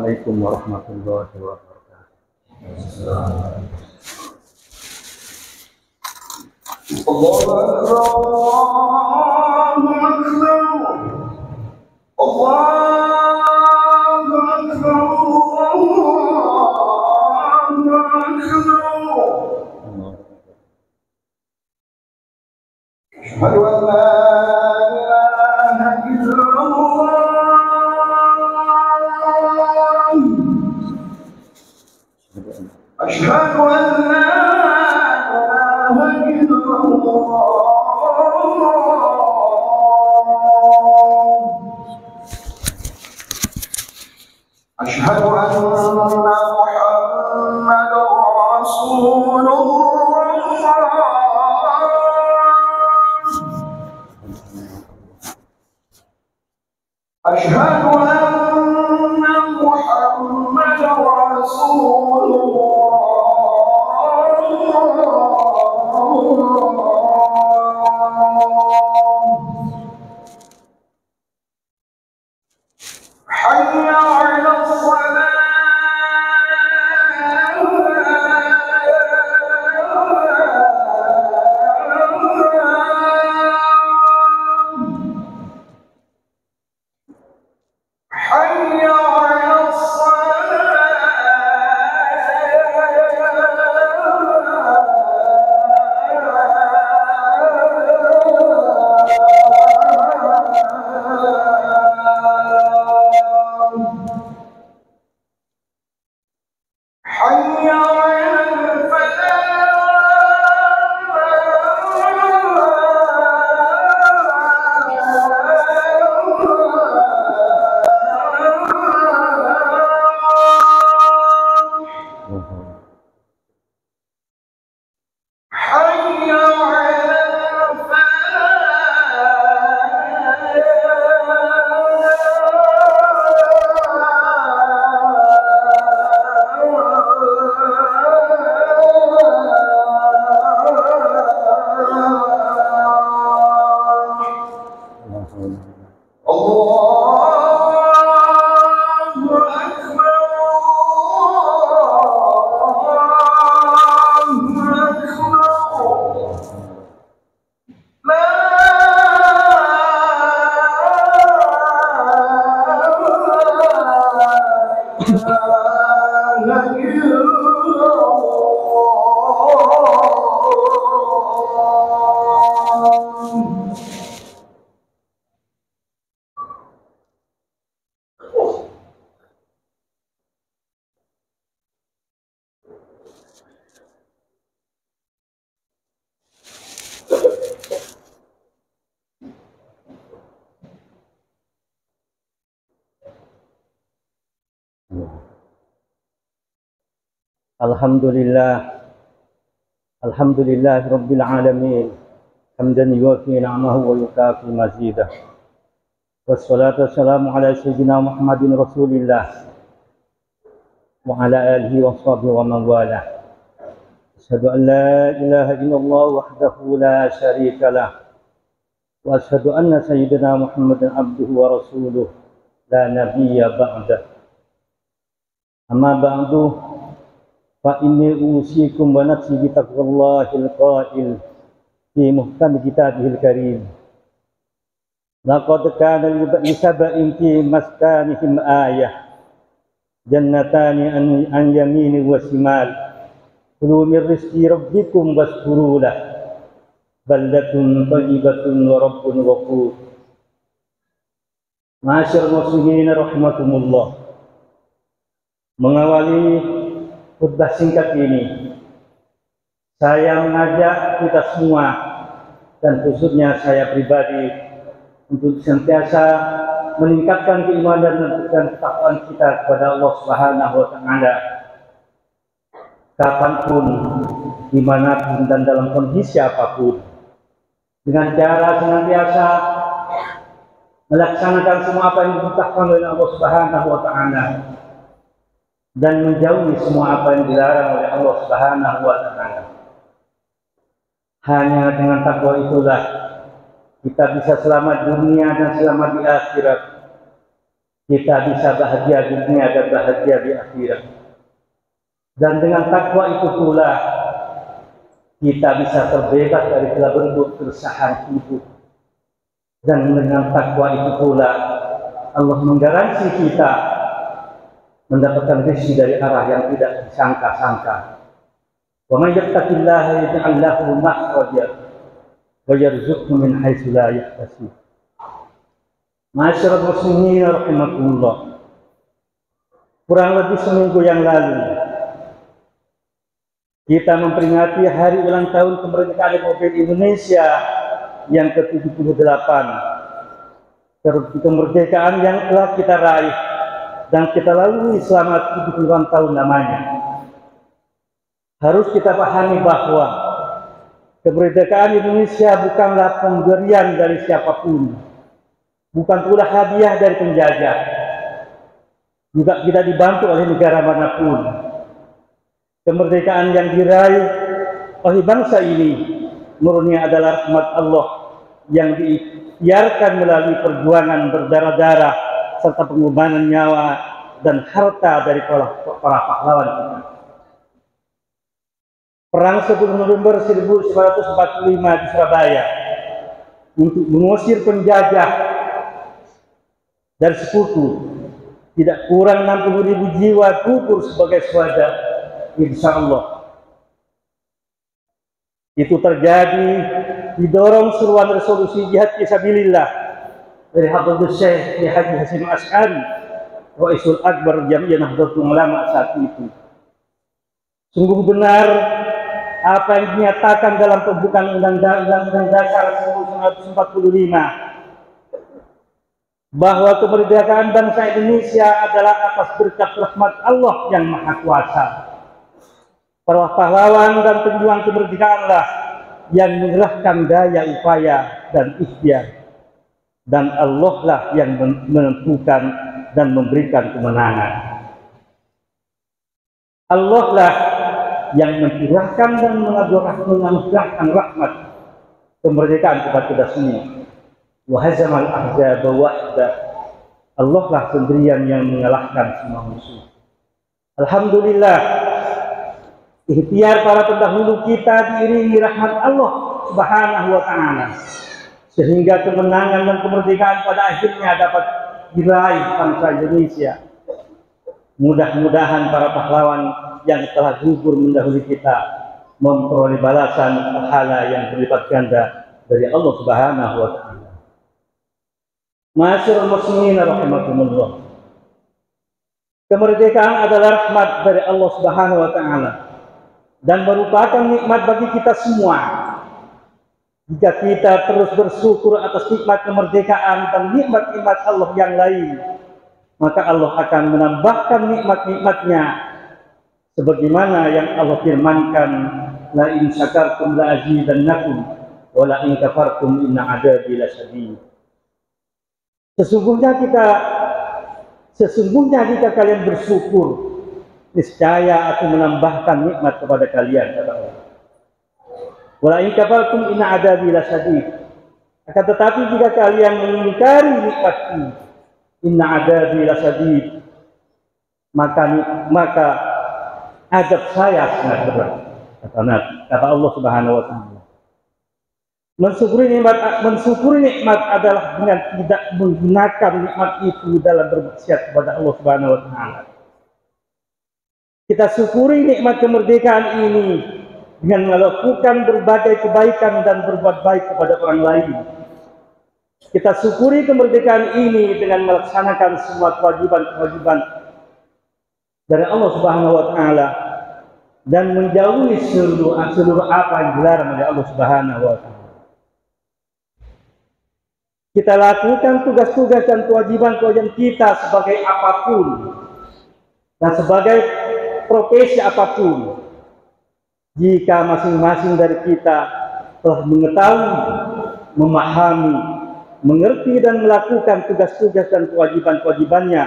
Assalamualaikum warahmatullahi wabarakatuh. Allahu Akbar, Allahu Akbar, Asyhadu an la ilaha illallah, Asyhadu an la ilaha illallah, Asyhadu anna Muhammadar Rasulullah, Asyhadu anna Muhammadar Rasulullah. حي على الصلاة. حي على حي على حي على Alhamdulillah Rabbil Alamin, hamdan yuwafi ni'amahu wa yukafi mazidah. Wassalatu wassalamu ala sayyidina Muhammadin Rasulillah wa ala alihi wa sahbihi wa man walah. Asyhadu an la ilaha illallah wahdahu la syarika lah, wa asyhadu anna sayyidina Muhammadan abduhu wa rasuluh la nabiyya ba'dah. Amma ba'du, fa inni usikum wa nafsi bi taqwallahil qail fi muhkam kitabihil karim. Laqad kana li sab'in fi maskanihim ayah, jannatani an yamini wa shimal, kulu min rizqi rabbikum washkuru lah, baldatun thayyibatun wa rabbun ghafur. Ma'asyiral muslimin rahimakumullah. Mengawali khutbah singkat ini, saya mengajak kita semua dan khususnya saya pribadi untuk senantiasa meningkatkan keimanan dan ketakwaan kita kepada Allah Subhanahu wa Ta'ala, kapanpun, dimanapun dan dalam kondisi apapun, dengan cara senantiasa melaksanakan semua apa yang diperintahkan oleh Allah Subhanahu wa Ta'ala dan menjauhi semua apa yang dilarang oleh Allah Subhanahu wa Ta'ala. Hanya dengan takwa itulah kita bisa selamat dunia dan selamat di akhirat. kita bisa bahagia di dunia dan bahagia di akhirat. Dan dengan takwa itu pula kita bisa terbebas dari segala bentuk keresahan hidup. Dan dengan takwa itu pula Allah menggaransi kita mendapatkan rezeki dari arah yang tidak disangka-sangka. Wa may yattaqillaha yaj'al lahu makhraja wa yarzuqhu min haitsu la yahtasib. Ma'asyiral muslimin rahimakumullah. Kurang lebih seminggu yang lalu kita memperingati hari ulang tahun kemerdekaan Republik Indonesia yang ke-78. Kemerdekaan yang telah kita raih dan kita lalui selama 70 tahun lamanya. Harus kita pahami bahwa kemerdekaan Indonesia bukanlah pemberian dari siapapun, bukan pula hadiah dari penjajah, juga tidak dibantu oleh negara manapun. Kemerdekaan yang diraih oleh bangsa ini murni adalah rahmat Allah yang diikhtiarkan melalui perjuangan berdarah-darah serta pengorbanan nyawa dan harta dari para pahlawan kita. Perang 10 November 1945 di Surabaya untuk mengusir penjajah dari sekutu, tidak kurang 60.000 jiwa gugur sebagai syuhada, insya Allah. Itu terjadi didorong seruan resolusi jihad fisabilillah dari Habibus Syekh Haji Hasyim Asy'ari, Raisul Akbar Jami'iyah Nahdlatul Ulama saat itu. Sungguh benar apa yang dinyatakan dalam pembukaan Undang-Undang Dasar 1945 bahwa kemerdekaan bangsa Indonesia adalah atas berkat rahmat Allah yang Maha Kuasa. Para pahlawan dan pejuang kemerdekaanlah yang mengerahkan daya upaya dan ikhtiar, dan Allah lah yang menentukan dan memberikan kemenangan. Allah lah yang mencurahkan dan menganugerahkan rahmat kemerdekaan kepada kita semua. Wa hazamal ahzaba wahda. Allah lah sendirian yang mengalahkan semua musuh. Alhamdulillah, ikhtiar para pendahulu kita diiringi rahmat Allah Subhanahu wa taala, sehingga kemenangan dan kemerdekaan pada akhirnya dapat diraih bangsa Indonesia. Mudah-mudahan para pahlawan yang telah gugur mendahului kita memperoleh balasan pahala yang berlipat ganda dari Allah Subhanahu wa taala. Ma'asyiral muslimin rahimakumullah. Kemerdekaan adalah rahmat dari Allah Subhanahu wa taala dan merupakan nikmat bagi kita semua. Jika kita terus bersyukur atas nikmat kemerdekaan dan nikmat-nikmat Allah yang lain, maka Allah akan menambahkan nikmat-nikmatnya sebagaimana yang Allah firmankan, la in syakartum la azidannakum wa la in kafartum inna adzabi lasyadid. Sesungguhnya jika kalian bersyukur, niscaya aku menambahkan nikmat kepada kalian, kata Allah. Wa la in kafartum inna adzabi lasyadid. Akan tetapi jika kalian mengingkari nikmatku, inna adzabi lasyadid, maka azab saya sangat berat, kata Allah Subhanahu wa taala. Mensyukuri nikmat adalah dengan tidak menggunakan nikmat itu dalam bermaksiat kepada Allah Subhanahu wa taala. Kita syukuri nikmat kemerdekaan ini dengan melakukan berbagai kebaikan dan berbuat baik kepada orang lain. Kita syukuri kemerdekaan ini dengan melaksanakan semua kewajiban-kewajiban dari Allah Subhanahu wa taala dan menjauhi seluruh apa yang dilarang oleh Allah Subhanahu wa taala. Kita lakukan tugas-tugas dan kewajiban-kewajiban kita sebagai apapun dan sebagai profesi apapun. Jika masing-masing dari kita telah mengetahui, memahami, mengerti dan melakukan tugas-tugas dan kewajiban-kewajibannya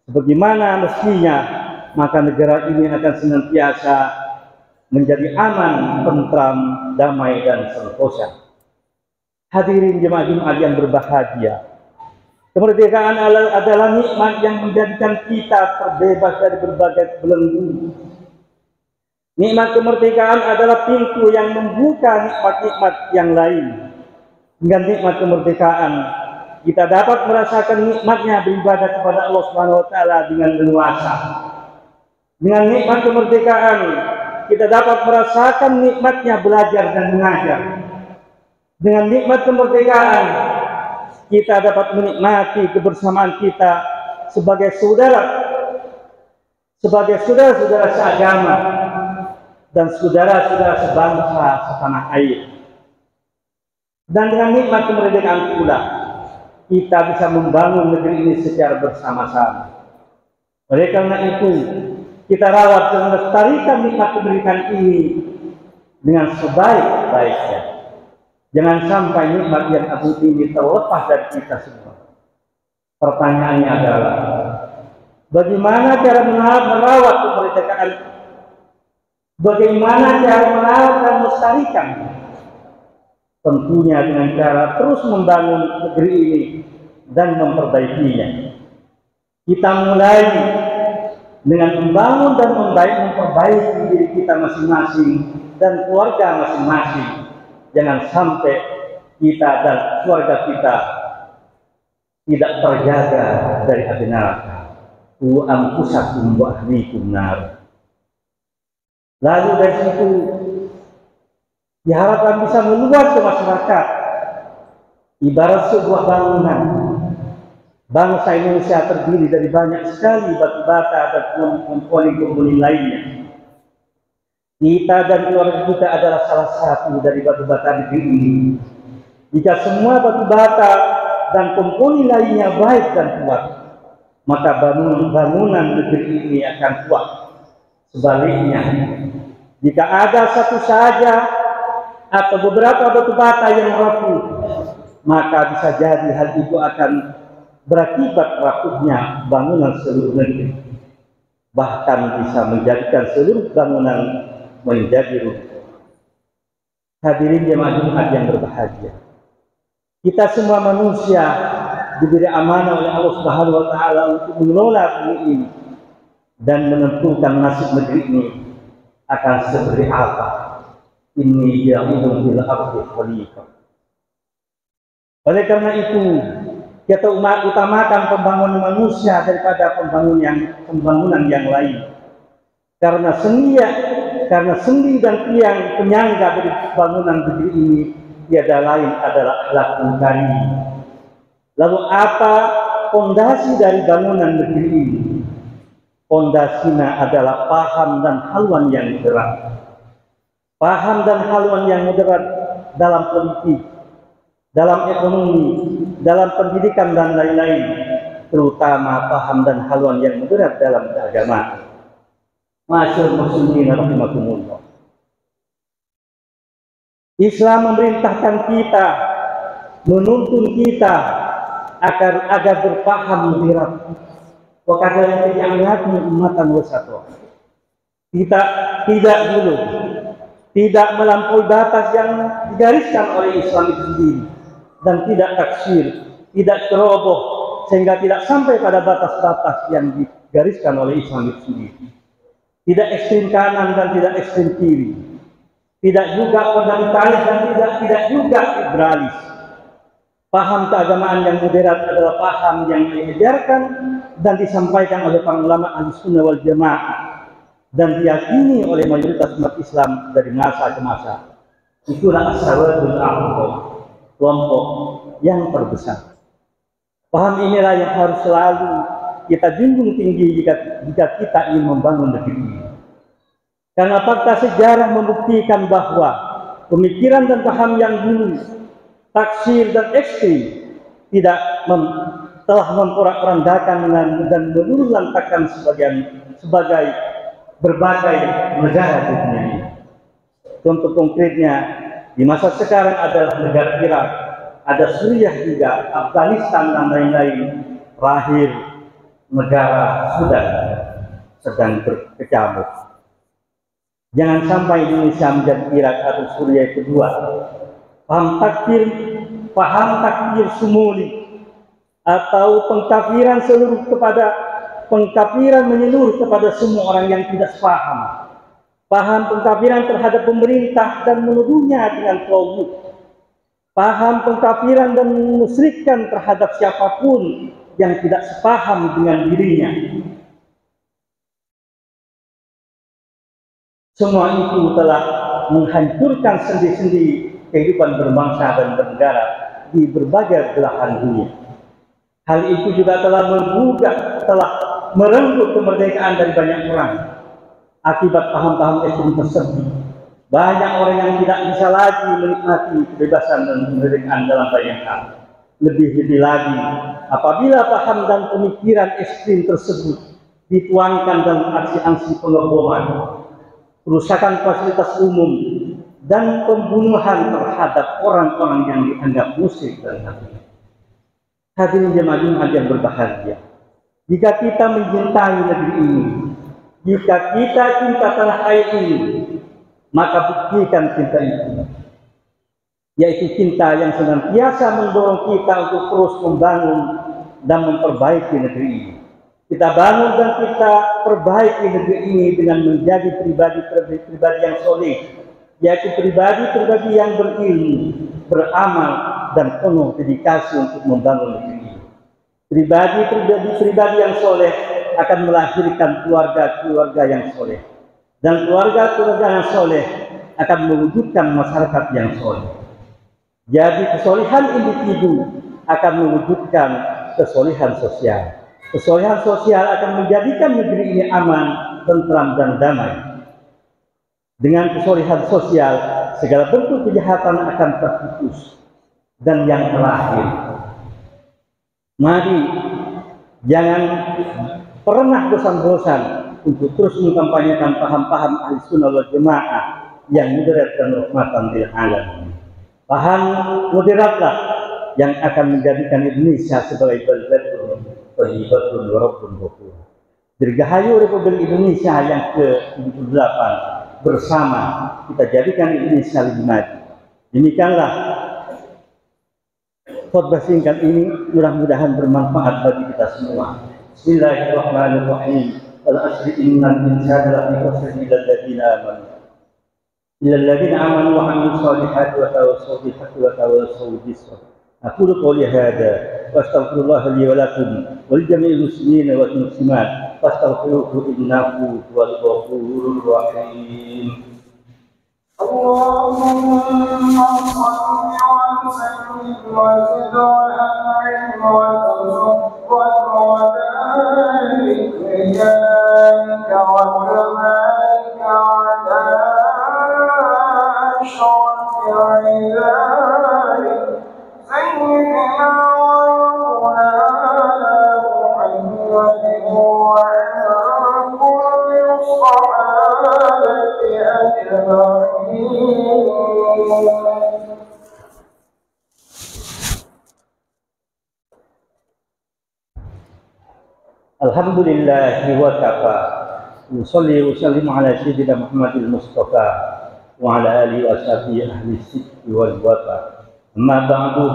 sebagaimana mestinya, maka negara ini akan senantiasa menjadi aman, tentram, damai dan sentosa. Hadirin jemaah Jumat yang berbahagia, Kemerdekaan adalah nikmat yang menjadikan kita terbebas dari berbagai belenggu. Nikmat kemerdekaan adalah pintu yang membuka nikmat-nikmat yang lain. Dengan nikmat kemerdekaan, kita dapat merasakan nikmatnya beribadah kepada Allah Subhanahu wa taala dengan leluasa. Dengan nikmat kemerdekaan, kita dapat merasakan nikmatnya belajar dan mengajar. Dengan nikmat kemerdekaan, kita dapat menikmati kebersamaan kita sebagai saudara-saudara seagama dan saudara-saudara sebangsa setanah air. Dan dengan nikmat kemerdekaan pula, kita bisa membangun negeri ini secara bersama-sama. Oleh karena itu, kita rawat dan melestarikan nikmat kemerdekaan ini dengan sebaik-baiknya. Jangan sampai nikmat yang agung ini terlepas dari kita semua. Pertanyaannya adalah, bagaimana cara merawat kemerdekaan? Bagaimana cara merawat dan melestarikan? Tentunya dengan cara terus membangun negeri ini dan memperbaikinya. Kita mulai dengan membangun dan memperbaiki diri kita masing-masing dan keluarga masing-masing. Jangan sampai kita dan keluarga kita tidak terjaga dari api neraka. Qu anfusakum wa ahlikum nar. Lalu dari situ diharapkan bisa meluas ke masyarakat. Ibarat sebuah bangunan. Bangsa Indonesia terdiri dari banyak sekali batu bata dan komponen-komponen lainnya. Kita dan keluarga kita adalah salah satu dari batu bata negeri ini. Jika semua batu bata dan komponen lainnya baik dan kuat, maka bangunan negeri ini akan kuat. Sebaliknya, jika ada satu saja atau beberapa batu bata yang rapuh, maka bisa jadi hal itu akan berakibat rapuhnya bangunan seluruh negeri, bahkan bisa menjadikan seluruh bangunan menjadi runtuh. Hadirin jemaah Jumat yang berbahagia, kita semua manusia diberi amanah oleh Allah Subhanahu wa taala untuk mengelola bumi ini dan menentukan nasib negeri ini akan seperti apa. Inni ja'ilun fil ardi khalifah. Oleh karena itu, kita utamakan pembangunan manusia daripada pembangunan yang lain. Karena sendi dan tiang penyangga dari bangunan negeri ini tiada lain adalah akhlakul karim. Lalu apa fondasi dari bangunan negeri ini? Fondasinya adalah paham dan haluan yang moderat. Paham dan haluan yang moderat dalam politik, dalam ekonomi, dalam pendidikan dan lain-lain, terutama paham dan haluan yang moderat dalam keagamaan. Masyaallah muslimin rahimakumullah. Islam memerintahkan kita, menuntun kita agar berpaham moderat. Wa kadzalika ja'alnakum ummatan wasata. Tidak dulu, tidak melampaui batas yang digariskan oleh Islam itu sendiri, dan tidak taksir, tidak ceroboh, sehingga tidak sampai pada batas-batas yang digariskan oleh Islam itu sendiri. Tidak ekstrim kanan dan tidak ekstrim kiri, tidak juga fundamentalis dan tidak juga liberalis. Paham keagamaan yang moderat adalah paham yang diajarkan dan disampaikan oleh para ulama Ahlussunnah wal Jamaah dan diyakini oleh mayoritas umat Islam dari masa ke masa. Itulah as-sawadul a'zam, kelompok yang terbesar. Paham inilah yang harus selalu kita junjung tinggi jika kita ingin membangun negeri ini. Karena fakta sejarah membuktikan bahwa pemikiran dan paham yang dulu taksir dan ekstrim telah memporak-porandakan dan meluluh-lantakkan sebagai berbagai negara di dunia ini. Contoh konkretnya di masa sekarang adalah negara Irak, ada Suriah juga, Afghanistan dan lain-lain. Terakhir negara Sudan sedang berkecamuk. Jangan sampai Indonesia menjadi Irak atau Suriah kedua. Paham takdir sumuli atau pengkafiran menyeluruh kepada semua orang yang tidak sepaham. Paham pengkafiran terhadap pemerintah dan menuduhnya dengan tauhid. Paham pengkafiran dan memusyrikan terhadap siapapun yang tidak sepaham dengan dirinya. Semua itu telah menghancurkan sendi-sendi kehidupan berbangsa dan bernegara di berbagai belahan dunia. Hal itu juga telah merenggut kemerdekaan dari banyak orang. Akibat paham-paham ekstrem tersebut, banyak orang yang tidak bisa lagi menikmati kebebasan dan kemerdekaan dalam banyak hal. Lebih-lebih lagi, apabila paham dan pemikiran ekstrem tersebut dituangkan dalam aksi-aksi pengeboman, kerusakan fasilitas umum, dan pembunuhan terhadap orang-orang yang dianggap musyrik dan kafir. Hadirin jemaah Jumat yang berbahagia, jika kita mencintai negeri ini, jika kita cinta tanah air ini, maka buktikan cinta itu, yaitu cinta yang senantiasa mendorong kita untuk terus membangun dan memperbaiki negeri ini. Kita bangun dan kita perbaiki negeri ini dengan menjadi pribadi-pribadi yang soleh, yaitu pribadi-pribadi yang berilmu, beramal, dan penuh dedikasi untuk membangun negeri ini. Pribadi-pribadi yang soleh akan melahirkan keluarga-keluarga yang soleh, dan keluarga-keluarga yang soleh akan mewujudkan masyarakat yang soleh. Jadi kesolehan individu akan mewujudkan kesolehan sosial. Kesolehan sosial akan menjadikan negeri ini aman, tentram, dan damai. Dengan kesolehan sosial, segala bentuk kejahatan akan terputus. Dan yang terakhir, mari jangan pernah bosan-bosan untuk terus mengkampanyekan paham-paham ahli sunnah wal jamaah yang moderat dan rahmatan lil alamin. Paham moderatlah yang akan menjadikan Indonesia sebagai baldatun thayyibatun wa rabbun ghafur. Dirgahayu Republik Indonesia yang ke-78 bersama kita jadikan Indonesia lebih maju. Demikianlah khutbah singkat ini, mudah-mudahan bermanfaat bagi kita semua. Bismillahirrahmanirrahim. Al-asri innal insana lafi khusr illa alladhina amanu wa 'amilus solihati wa tawassaw bil haqqi wa tawassaw bis sabr. Aqulu qawli hadha wa astaghfirullah li wa lakum wa li jami'il muslimin wal muslimat fastaghfiruhu innahu huwal ghafurur rahim. اللهم صل وسلم وزد وأنعم وتفضل وبارك بجاهك وكمالك على أشرف عبادك سيدنا ومولانا محمد وعلى كل الصحابة أجمعين. Alhamdulillahi wa kafa. Usolli wa sallim ala sayyidina Muhammadil Mustafa wa ala alihi wa sahbihi ahli sidqi wal wafa. Amma ba'du,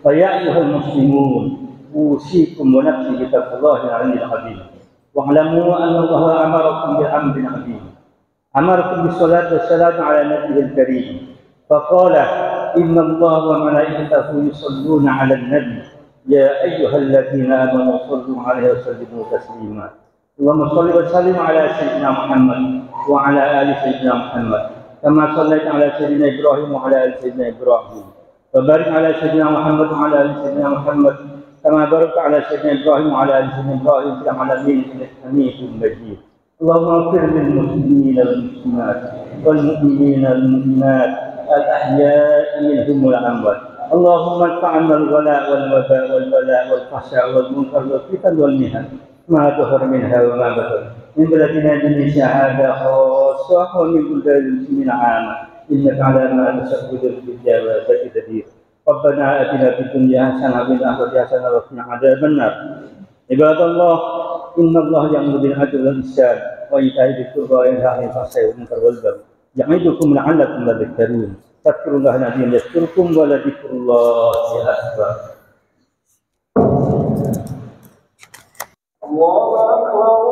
fa ya ayyuhal muslimun, usikum wa nafsi bi taqwallahi al-'aliyyil 'azim. Wa 'alamu anna Allah amarakum bi amrin 'azim. Amarakum bis salati was salam ala nabiyil karim. Fa qala inna Allah wa malaikatahu yusalluna 'alan nabi. يا أيها الذين آمنوا صلوا عليه وسلموا تسليما. اللهم صل وسلم على سيدنا محمد وعلى آل سيدنا محمد كما صليت على سيدنا إبراهيم وعلى آل سيدنا إبراهيم وبارك على سيدنا محمد وعلى آل سيدنا محمد كما باركت على سيدنا إبراهيم وعلى آل سيدنا إبراهيم في العالمين إنك حميد مجيد. اللهم اغفر للمسلمين والمسلمات والمؤمنين والمؤمنات الأحياء منهم والأموات. اللهم ارفعنا الغلاء والوباء والبلاء والفحشاء والمنكر والفتن والمحن ما ظهر منها وما بطن من بلدنا إندونيسيا هذا خاصة ومن بلدان المسلمين عامة إنك على ما تشهد بالإجابة قدير. ربنا آتنا في الدنيا حسنة وفي الآخرة حسنة وقنا عذاب النار. عباد الله إن الله يأمر بالعدل والإحسان وإيتاء ذي القربى وينهى عن الفحشاء والمنكر والبغي يعظكم لعلكم تذكرون. Fathurullah Nabi Yasturkum wa ladhikrullah ya akbar. الله أكبر